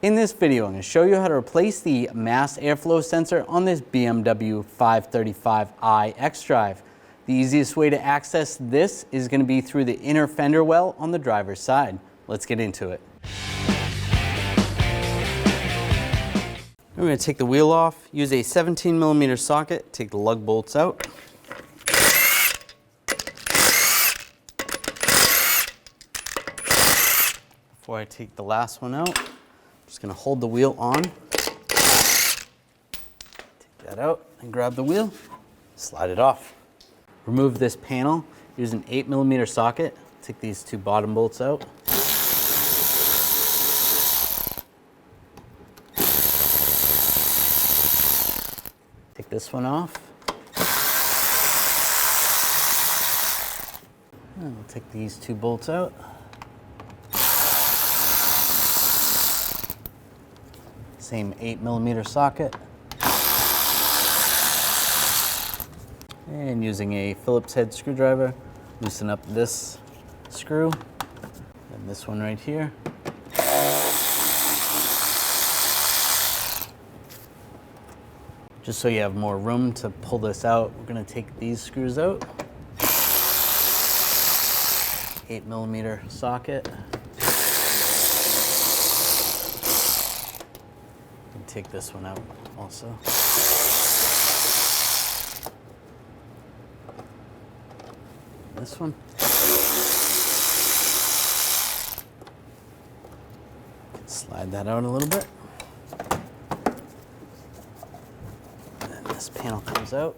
In this video, I'm going to show you how to replace the mass airflow sensor on this BMW 535i xDrive. The easiest way to access this is going to be through the inner fender well on the driver's side. Let's get into it. We're going to take the wheel off, use a 17mm socket, take the lug bolts out. Before I take the last one out, I'm just going to hold the wheel on, take that out and grab the wheel, slide it off. Remove this panel, use an 8mm socket, take these two bottom bolts out. Take this one off. And we'll take these two bolts out. Same 8mm socket. And using a Phillips head screwdriver, loosen up this screw and this one right here. Just so you have more room to pull this out, we're going to take these screws out. 8mm socket. And take this one out also. This one. Slide that out a little bit. And this panel comes out.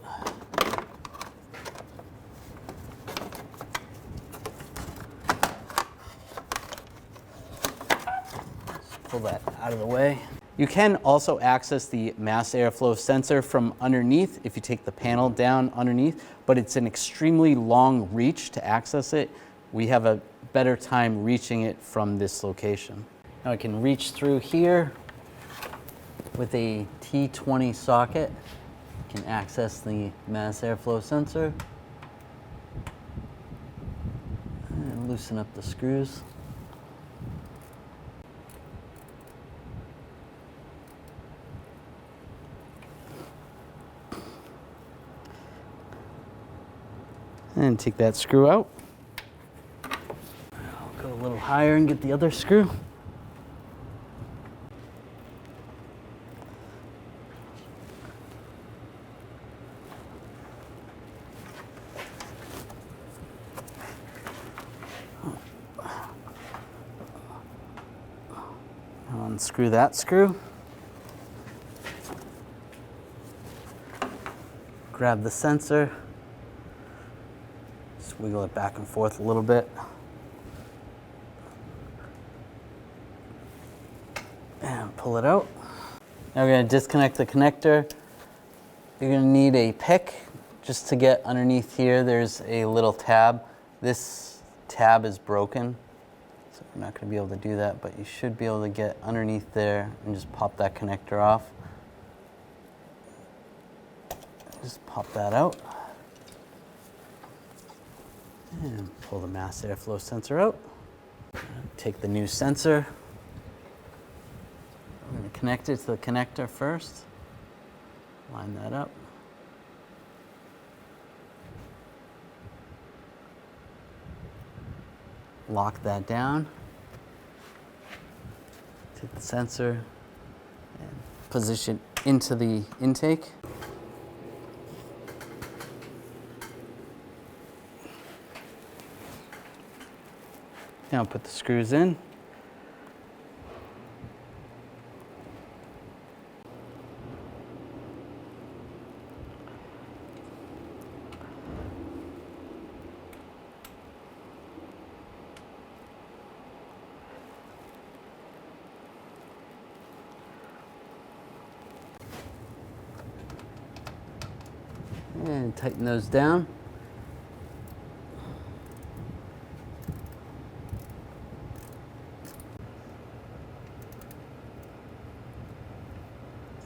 Just pull that out of the way. You can also access the mass airflow sensor from underneath if you take the panel down underneath, but it's an extremely long reach to access it. We have a better time reaching it from this location. Now I can reach through here with a T20 socket. You can access the mass airflow sensor and loosen up the screws. And take that screw out. I'll go a little higher and get the other screw. I'll unscrew that screw. Grab the sensor. Wiggle it back and forth a little bit. And pull it out. Now we're going to disconnect the connector. You're going to need a pick just to get underneath here. There's a little tab. This tab is broken, so we're not going to be able to do that, but you should be able to get underneath there and just pop that connector off. Just pop that out. And pull the mass airflow sensor out. Take the new sensor. I'm going to connect it to the connector first. Line that up. Lock that down. Take the sensor and position into the intake. Now put the screws in. And tighten those down.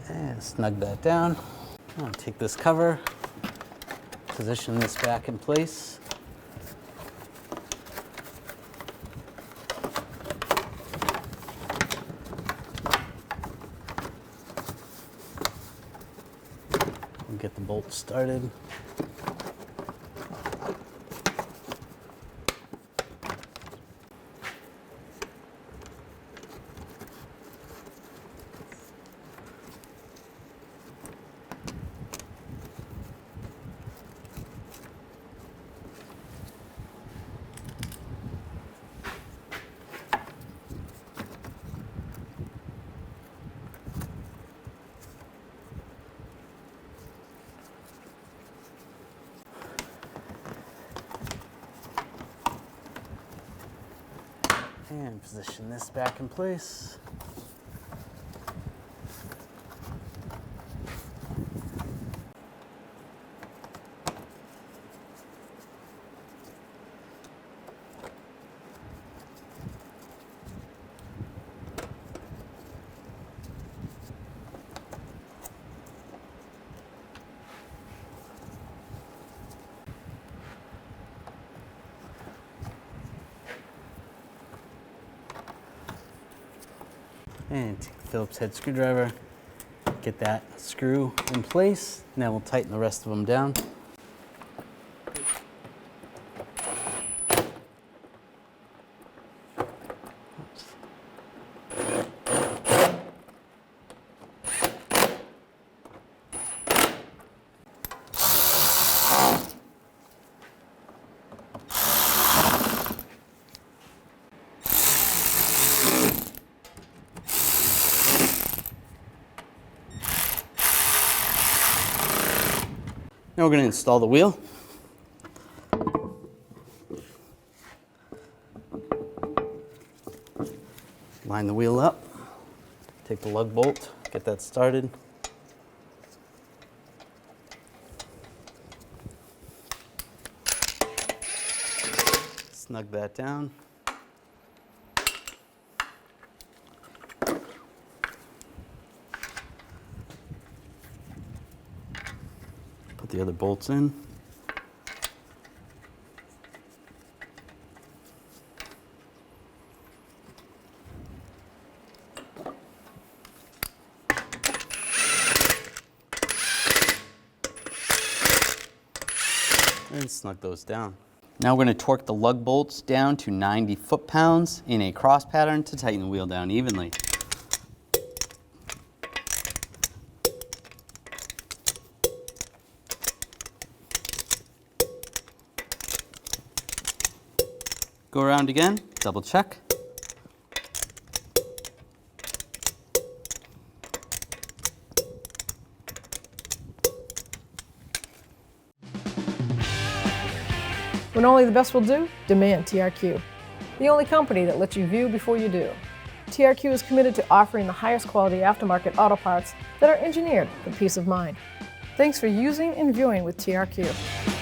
And snug that down. I'll take this cover, position this back in place. Get the bolt started. And position this back in place. And take the Phillips head screwdriver, get that screw in place, and then we'll tighten the rest of them down. Now we're going to install the wheel. Line the wheel up, take the lug bolt, get that started. Snug that down. Put the other bolts in. And snug those down. Now we're going to torque the lug bolts down to 90 foot-pounds in a cross pattern to tighten the wheel down evenly. Go around again, double check. When only the best will do, demand TRQ. The only company that lets you view before you do. TRQ is committed to offering the highest quality aftermarket auto parts that are engineered for peace of mind. Thanks for using and viewing with TRQ.